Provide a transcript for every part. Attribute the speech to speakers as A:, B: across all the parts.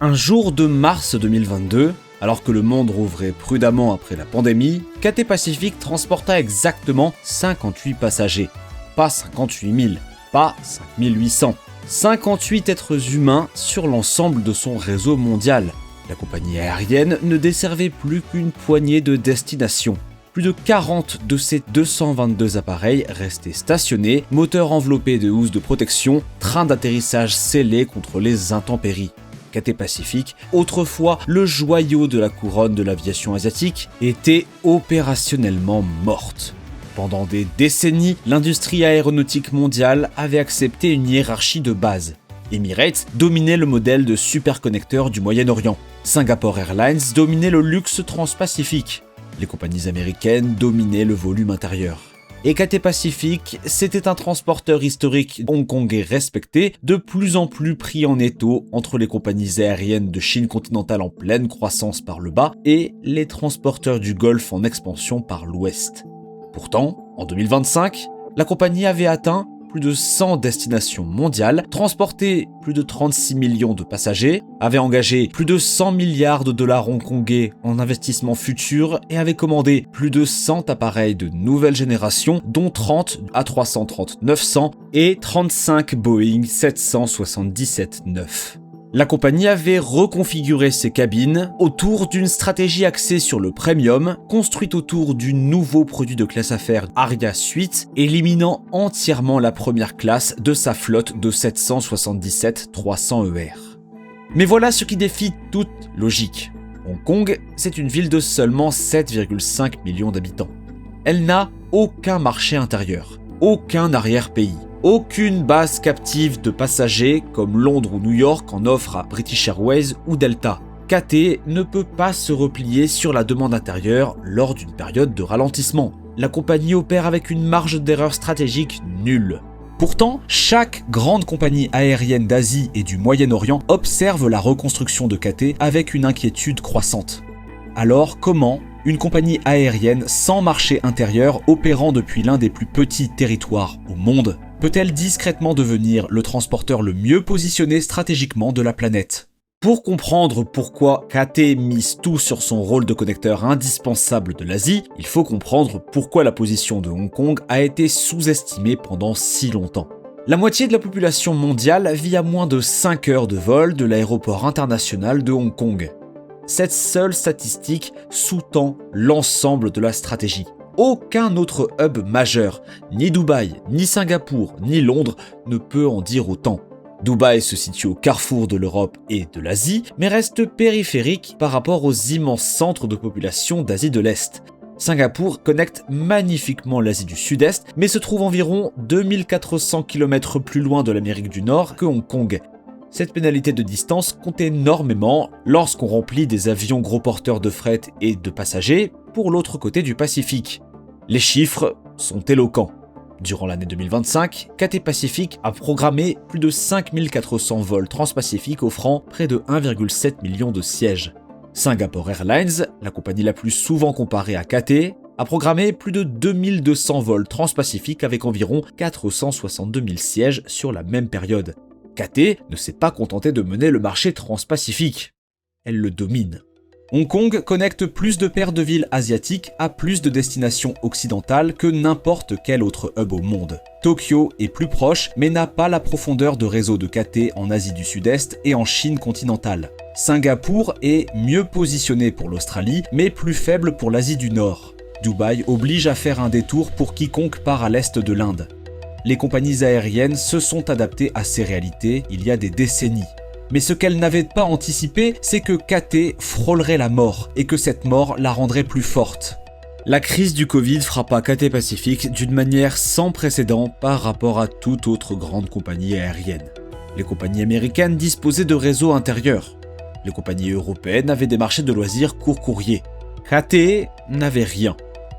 A: Un jour de mars 2022, alors que le monde rouvrait prudemment après la pandémie, Cathay Pacific transporta exactement 58 passagers. Pas 58 000, pas 5 800. 58 êtres humains sur l'ensemble de son réseau mondial. La compagnie aérienne ne desservait plus qu'une poignée de destinations. Plus de 40 de ces 222 appareils restaient stationnés, moteurs enveloppés de housses de protection, trains d'atterrissage scellés contre les intempéries. Cathay Pacific, autrefois le joyau de la couronne de l'aviation asiatique, était opérationnellement morte. Pendant des décennies, l'industrie aéronautique mondiale avait accepté une hiérarchie de base. Emirates dominait le modèle de superconnecteur du Moyen-Orient. Singapore Airlines dominait le luxe transpacifique. Les compagnies américaines dominaient le volume intérieur. Et Cathay Pacific, c'était un transporteur historique hongkongais respecté, de plus en plus pris en étau entre les compagnies aériennes de Chine continentale en pleine croissance par le bas et les transporteurs du Golfe en expansion par l'ouest. Pourtant, en 2025, la compagnie avait atteint plus de 100 destinations mondiales, transporté plus de 36 millions de passagers, avait engagé plus de 100 milliards de dollars hongkongais en investissements futurs et avait commandé plus de 100 appareils de nouvelle génération, dont 30 A330-900 et 35 Boeing 777-9. La compagnie avait reconfiguré ses cabines autour d'une stratégie axée sur le premium, construite autour du nouveau produit de classe affaires Aria Suite, éliminant entièrement la première classe de sa flotte de 777-300 ER. Mais voilà ce qui défie toute logique. Hong Kong, c'est une ville de seulement 7,5 millions d'habitants. Elle n'a aucun marché intérieur, aucun arrière-pays. Aucune base captive de passagers comme Londres ou New York en offre à British Airways ou Delta. Cathay ne peut pas se replier sur la demande intérieure lors d'une période de ralentissement. La compagnie opère avec une marge d'erreur stratégique nulle. Pourtant, chaque grande compagnie aérienne d'Asie et du Moyen-Orient observe la reconstruction de Cathay avec une inquiétude croissante. Alors comment une compagnie aérienne sans marché intérieur opérant depuis l'un des plus petits territoires au monde peut-elle discrètement devenir le transporteur le mieux positionné stratégiquement de la planète? Pour comprendre pourquoi Cathay mise tout sur son rôle de connecteur indispensable de l'Asie, il faut comprendre pourquoi la position de Hong Kong a été sous-estimée pendant si longtemps. La moitié de la population mondiale vit à moins de 5 heures de vol de l'aéroport international de Hong Kong. Cette seule statistique sous-tend l'ensemble de la stratégie. Aucun autre hub majeur, ni Dubaï, ni Singapour, ni Londres, ne peut en dire autant. Dubaï se situe au carrefour de l'Europe et de l'Asie, mais reste périphérique par rapport aux immenses centres de population d'Asie de l'Est. Singapour connecte magnifiquement l'Asie du Sud-Est, mais se trouve environ 2400 km plus loin de l'Amérique du Nord que Hong Kong. Cette pénalité de distance compte énormément lorsqu'on remplit des avions gros porteurs de fret et de passagers pour l'autre côté du Pacifique. Les chiffres sont éloquents. Durant l'année 2025, Cathay Pacific a programmé plus de 5400 vols transpacifiques offrant près de 1,7 million de sièges. Singapore Airlines, la compagnie la plus souvent comparée à Cathay, a programmé plus de 2200 vols transpacifiques avec environ 462 000 sièges sur la même période. Cathay ne s'est pas contentée de mener le marché transpacifique. Elle le domine. Hong Kong connecte plus de paires de villes asiatiques à plus de destinations occidentales que n'importe quel autre hub au monde. Tokyo est plus proche, mais n'a pas la profondeur de réseau de Cathay en Asie du Sud-Est et en Chine continentale. Singapour est mieux positionné pour l'Australie, mais plus faible pour l'Asie du Nord. Dubaï oblige à faire un détour pour quiconque part à l'est de l'Inde. Les compagnies aériennes se sont adaptées à ces réalités il y a des décennies. Mais ce qu'elles n'avaient pas anticipé, c'est que Cathay frôlerait la mort et que cette mort la rendrait plus forte. La crise du Covid frappa Cathay Pacific d'une manière sans précédent par rapport à toute autre grande compagnie aérienne. Les compagnies américaines disposaient de réseaux intérieurs. Les compagnies européennes avaient des marchés de loisirs court courrier. Cathay n'avait rien.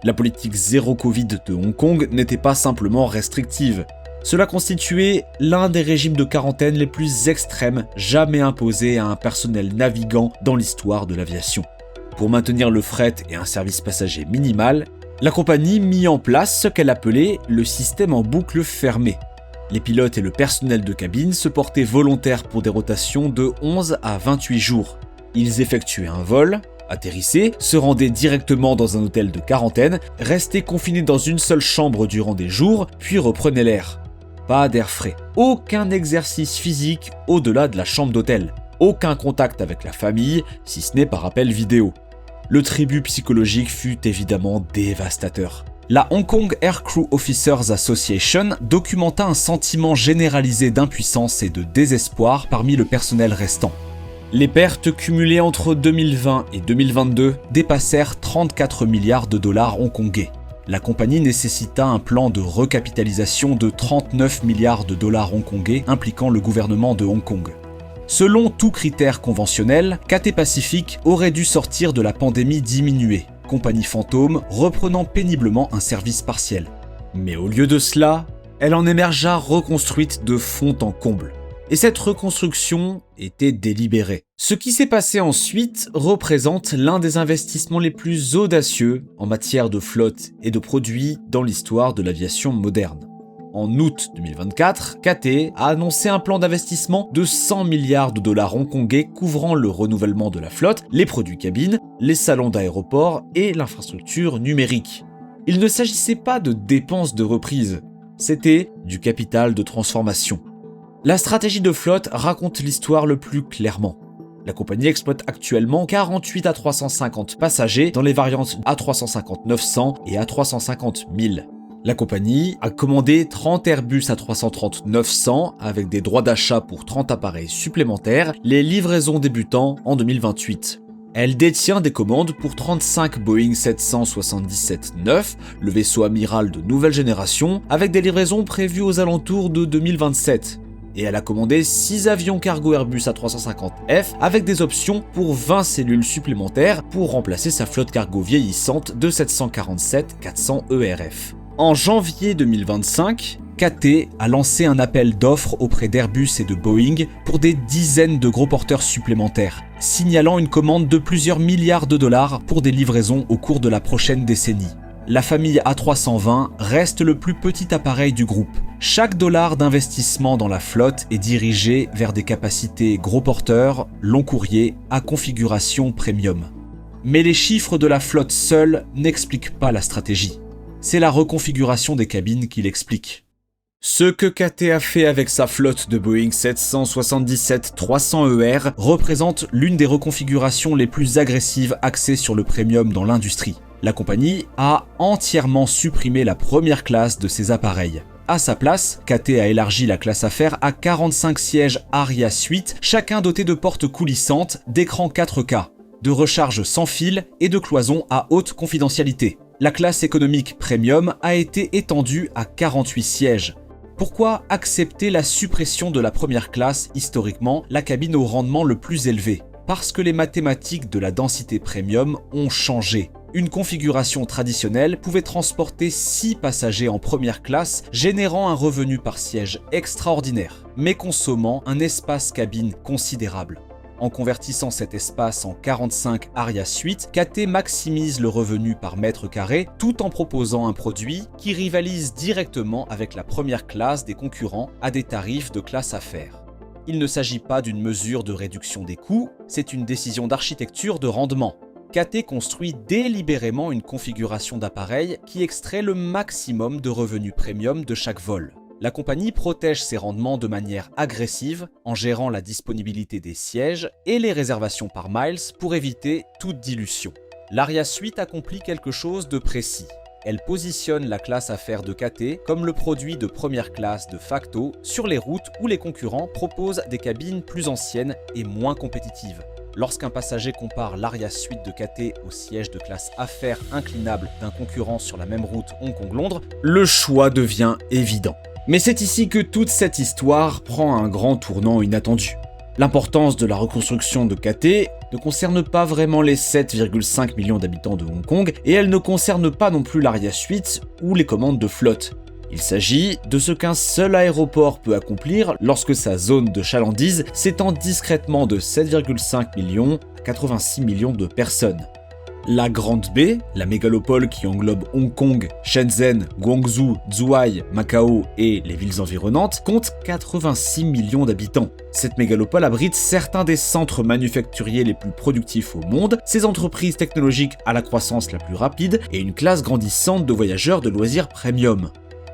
A: La politique zéro Covid de Hong Kong n'était pas simplement restrictive. Cela constituait l'un des régimes de quarantaine les plus extrêmes jamais imposés à un personnel navigant dans l'histoire de l'aviation. Pour maintenir le fret et un service passager minimal, la compagnie mit en place ce qu'elle appelait le système en boucle fermée. Les pilotes et le personnel de cabine se portaient volontaires pour des rotations de 11 à 28 jours. Ils effectuaient un vol, atterrissaient, se rendaient directement dans un hôtel de quarantaine, restaient confinés dans une seule chambre durant des jours, puis reprenaient l'air. Pas d'air frais, aucun exercice physique au-delà de la chambre d'hôtel, aucun contact avec la famille, si ce n'est par appel vidéo. Le tribut psychologique fut évidemment dévastateur. La Hong Kong Air Crew Officers Association documenta un sentiment généralisé d'impuissance et de désespoir parmi le personnel restant. Les pertes cumulées entre 2020 et 2022 dépassèrent 34 milliards de dollars hongkongais. La compagnie nécessita un plan de recapitalisation de 39 milliards de dollars hongkongais impliquant le gouvernement de Hong Kong. Selon tout critère conventionnel, Cathay Pacific aurait dû sortir de la pandémie diminuée, compagnie fantôme reprenant péniblement un service partiel. Mais au lieu de cela, elle en émergea reconstruite de fond en comble. Et cette reconstruction était délibérée. Ce qui s'est passé ensuite représente l'un des investissements les plus audacieux en matière de flotte et de produits dans l'histoire de l'aviation moderne. En août 2024, Cathay a annoncé un plan d'investissement de 100 milliards de dollars hongkongais couvrant le renouvellement de la flotte, les produits cabines, les salons d'aéroport et l'infrastructure numérique. Il ne s'agissait pas de dépenses de reprise, c'était du capital de transformation. La stratégie de flotte raconte l'histoire le plus clairement. La compagnie exploite actuellement 48 A350 passagers dans les variantes A350-900 et A350-1000. La compagnie a commandé 30 Airbus A330-900 avec des droits d'achat pour 30 appareils supplémentaires, les livraisons débutant en 2028. Elle détient des commandes pour 35 Boeing 777-9, le vaisseau amiral de nouvelle génération, avec des livraisons prévues aux alentours de 2027. Et elle a commandé 6 avions cargo Airbus A350F avec des options pour 20 cellules supplémentaires pour remplacer sa flotte cargo vieillissante de 747-400 ERF. En janvier 2025, Cathay a lancé un appel d'offres auprès d'Airbus et de Boeing pour des dizaines de gros porteurs supplémentaires, signalant une commande de plusieurs milliards de dollars pour des livraisons au cours de la prochaine décennie. La famille A320 reste le plus petit appareil du groupe. Chaque dollar d'investissement dans la flotte est dirigé vers des capacités gros porteurs, long courrier, à configuration premium. Mais les chiffres de la flotte seuls n'expliquent pas la stratégie. C'est la reconfiguration des cabines qui l'explique. Ce que Cathay a fait avec sa flotte de Boeing 777-300ER représente l'une des reconfigurations les plus agressives axées sur le premium dans l'industrie. La compagnie a entièrement supprimé la première classe de ses appareils. À sa place, Cathay a élargi la classe affaires à 45 sièges Aria Suite, chacun doté de portes coulissantes, d'écrans 4K, de recharge sans fil et de cloisons à haute confidentialité. La classe économique premium a été étendue à 48 sièges. Pourquoi accepter la suppression de la première classe, historiquement la cabine au rendement le plus élevé? Parce que les mathématiques de la densité premium ont changé. Une configuration traditionnelle pouvait transporter 6 passagers en première classe, générant un revenu par siège extraordinaire, mais consommant un espace cabine considérable. En convertissant cet espace en 45 Aria Suite, Cathay maximise le revenu par mètre carré tout en proposant un produit qui rivalise directement avec la première classe des concurrents à des tarifs de classe affaires. Il ne s'agit pas d'une mesure de réduction des coûts, c'est une décision d'architecture de rendement. Cathay construit délibérément une configuration d'appareil qui extrait le maximum de revenus premium de chaque vol. La compagnie protège ses rendements de manière agressive en gérant la disponibilité des sièges et les réservations par miles pour éviter toute dilution. L'Aria Suite accomplit quelque chose de précis. Elle positionne la classe affaires de Cathay comme le produit de première classe de facto sur les routes où les concurrents proposent des cabines plus anciennes et moins compétitives. Lorsqu'un passager compare l'Aria Suite de Cathay au siège de classe affaires inclinable d'un concurrent sur la même route Hong Kong-Londres, le choix devient évident. Mais c'est ici que toute cette histoire prend un grand tournant inattendu. L'importance de la reconstruction de Cathay ne concerne pas vraiment les 7,5 millions d'habitants de Hong Kong et elle ne concerne pas non plus l'Aria Suite ou les commandes de flotte. Il s'agit de ce qu'un seul aéroport peut accomplir lorsque sa zone de chalandise s'étend discrètement de 7,5 millions à 86 millions de personnes. La Grande Baie, la mégalopole qui englobe Hong Kong, Shenzhen, Guangzhou, Zhuhai, Macao et les villes environnantes, compte 86 millions d'habitants. Cette mégalopole abrite certains des centres manufacturiers les plus productifs au monde, ses entreprises technologiques à la croissance la plus rapide et une classe grandissante de voyageurs de loisirs premium.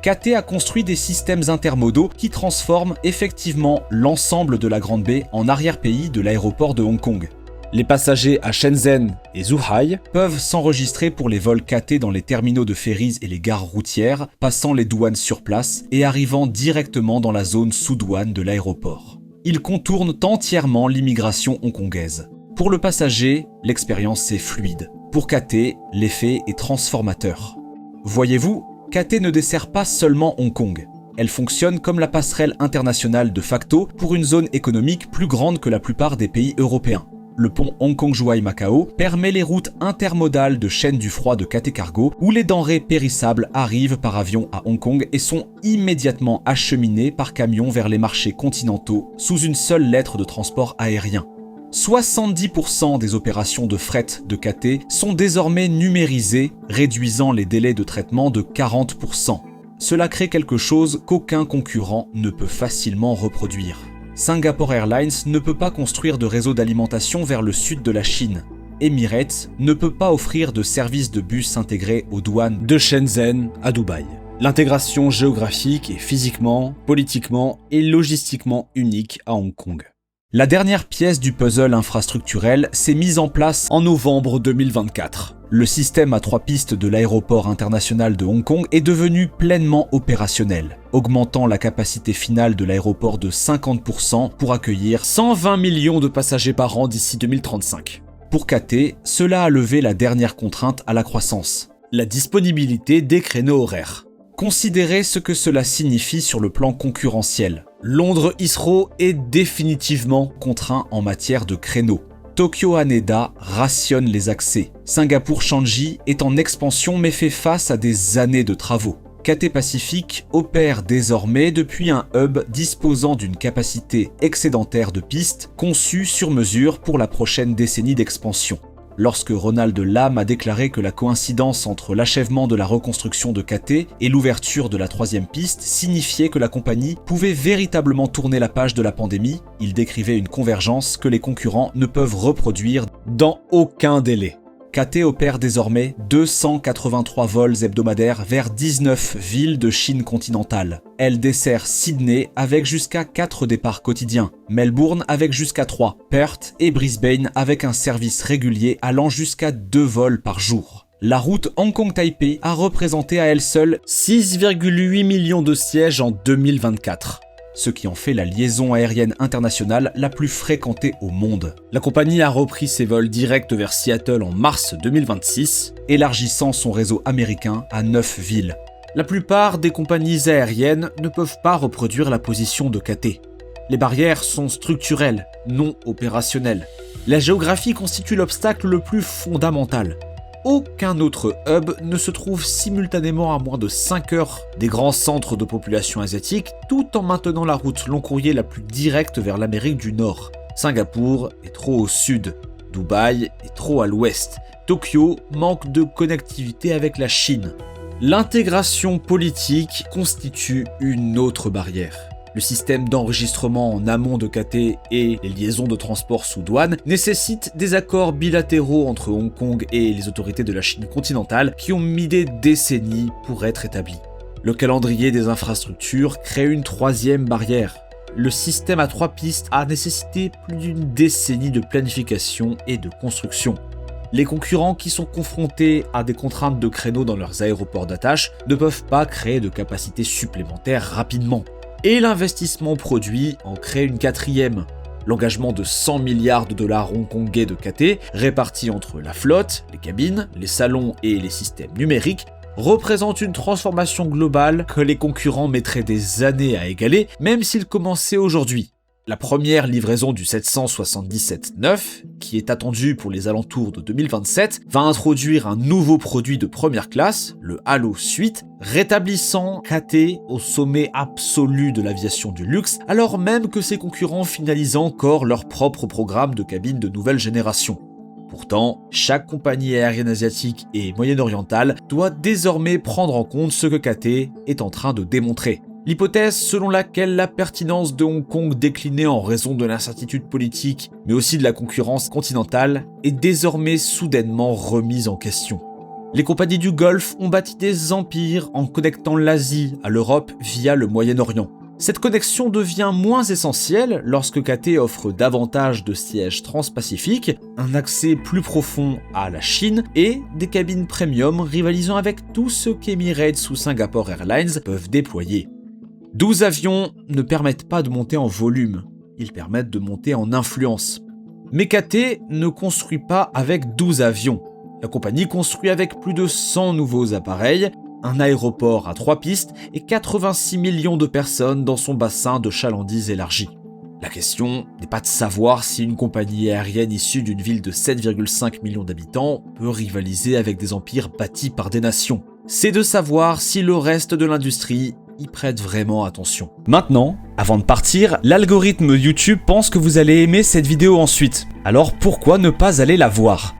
A: KT a construit des systèmes intermodaux qui transforment effectivement l'ensemble de la Grande Baie en arrière-pays de l'aéroport de Hong Kong. Les passagers à Shenzhen et Zhuhai peuvent s'enregistrer pour les vols KT dans les terminaux de ferries et les gares routières, passant les douanes sur place et arrivant directement dans la zone sous douane de l'aéroport. Ils contournent entièrement l'immigration hongkongaise. Pour le passager, l'expérience est fluide. Pour KT, l'effet est transformateur. Voyez-vous, KT ne dessert pas seulement Hong Kong. Elle fonctionne comme la passerelle internationale de facto pour une zone économique plus grande que la plupart des pays européens. Le pont Hong Kong-Zhuhai-Macao permet les routes intermodales de chaîne du froid de KT Cargo où les denrées périssables arrivent par avion à Hong Kong et sont immédiatement acheminées par camion vers les marchés continentaux sous une seule lettre de transport aérien. 70% des opérations de fret de KT sont désormais numérisées, réduisant les délais de traitement de 40%. Cela crée quelque chose qu'aucun concurrent ne peut facilement reproduire. Singapore Airlines ne peut pas construire de réseau d'alimentation vers le sud de la Chine. Emirates ne peut pas offrir de services de bus intégrés aux douanes de Shenzhen à Dubaï. L'intégration géographique est physiquement, politiquement et logistiquement unique à Hong Kong. La dernière pièce du puzzle infrastructurel s'est mise en place en novembre 2024. Le système à 3 pistes de l'aéroport international de Hong Kong est devenu pleinement opérationnel, augmentant la capacité finale de l'aéroport de 50% pour accueillir 120 millions de passagers par an d'ici 2035. Pour KT, cela a levé la dernière contrainte à la croissance, la disponibilité des créneaux horaires. Considérez ce que cela signifie sur le plan concurrentiel. Londres Heathrow est définitivement contraint en matière de créneaux. Tokyo Haneda rationne les accès. Singapour Changi est en expansion mais fait face à des années de travaux. KT Pacific opère désormais depuis un hub disposant d'une capacité excédentaire de pistes conçue sur mesure pour la prochaine décennie d'expansion. Lorsque Ronald Lam a déclaré que la coïncidence entre l'achèvement de la reconstruction de KT et l'ouverture de la 3e piste signifiait que la compagnie pouvait véritablement tourner la page de la pandémie, il décrivait une convergence que les concurrents ne peuvent reproduire dans aucun délai. KT opère désormais 283 vols hebdomadaires vers 19 villes de Chine continentale. Elle dessert Sydney avec jusqu'à 4 départs quotidiens, Melbourne avec jusqu'à 3, Perth et Brisbane avec un service régulier allant jusqu'à 2 vols par jour. La route Hong Kong-Taipei a représenté à elle seule 6,8 millions de sièges en 2024. Ce qui en fait la liaison aérienne internationale la plus fréquentée au monde. La compagnie a repris ses vols directs vers Seattle en mars 2026, élargissant son réseau américain à 9 villes. La plupart des compagnies aériennes ne peuvent pas reproduire la position de KT. Les barrières sont structurelles, non opérationnelles. La géographie constitue l'obstacle le plus fondamental. Aucun autre hub ne se trouve simultanément à moins de 5 heures des grands centres de population asiatique, tout en maintenant la route long courrier la plus directe vers l'Amérique du Nord. Singapour est trop au sud, Dubaï est trop à l'ouest, Tokyo manque de connectivité avec la Chine. L'intégration politique constitue une autre barrière. Le système d'enregistrement en amont de KT et les liaisons de transport sous douane nécessitent des accords bilatéraux entre Hong Kong et les autorités de la Chine continentale qui ont mis des décennies pour être établis. Le calendrier des infrastructures crée une 3e barrière. Le système à 3 pistes a nécessité plus d'une décennie de planification et de construction. Les concurrents qui sont confrontés à des contraintes de créneaux dans leurs aéroports d'attache ne peuvent pas créer de capacités supplémentaires rapidement. Et l'investissement produit en crée une 4e. L'engagement de 100 milliards de dollars hongkongais de KT, répartis entre la flotte, les cabines, les salons et les systèmes numériques, représente une transformation globale que les concurrents mettraient des années à égaler, même s'ils commençaient aujourd'hui. La première livraison du 777-9, qui est attendue pour les alentours de 2027, va introduire un nouveau produit de première classe, le Halo Suite, rétablissant KT au sommet absolu de l'aviation du luxe, alors même que ses concurrents finalisent encore leur propre programme de cabine de nouvelle génération. Pourtant, chaque compagnie aérienne asiatique et moyen-orientale doit désormais prendre en compte ce que KT est en train de démontrer. L'hypothèse selon laquelle la pertinence de Hong Kong déclinée en raison de l'incertitude politique, mais aussi de la concurrence continentale, est désormais soudainement remise en question. Les compagnies du Golfe ont bâti des empires en connectant l'Asie à l'Europe via le Moyen-Orient. Cette connexion devient moins essentielle lorsque KT offre davantage de sièges transpacifiques, un accès plus profond à la Chine et des cabines premium rivalisant avec tout ce qu'Emirates ou Singapore Airlines peuvent déployer. 12 avions ne permettent pas de monter en volume, ils permettent de monter en influence. Mais KT ne construit pas avec 12 avions. La compagnie construit avec plus de 100 nouveaux appareils, un aéroport à 3 pistes et 86 millions de personnes dans son bassin de chalandise élargi. La question n'est pas de savoir si une compagnie aérienne issue d'une ville de 7,5 millions d'habitants peut rivaliser avec des empires bâtis par des nations. C'est de savoir si le reste de l'industrie y prête vraiment attention. Maintenant, avant de partir, l'algorithme YouTube pense que vous allez aimer cette vidéo ensuite. Alors pourquoi ne pas aller la voir ?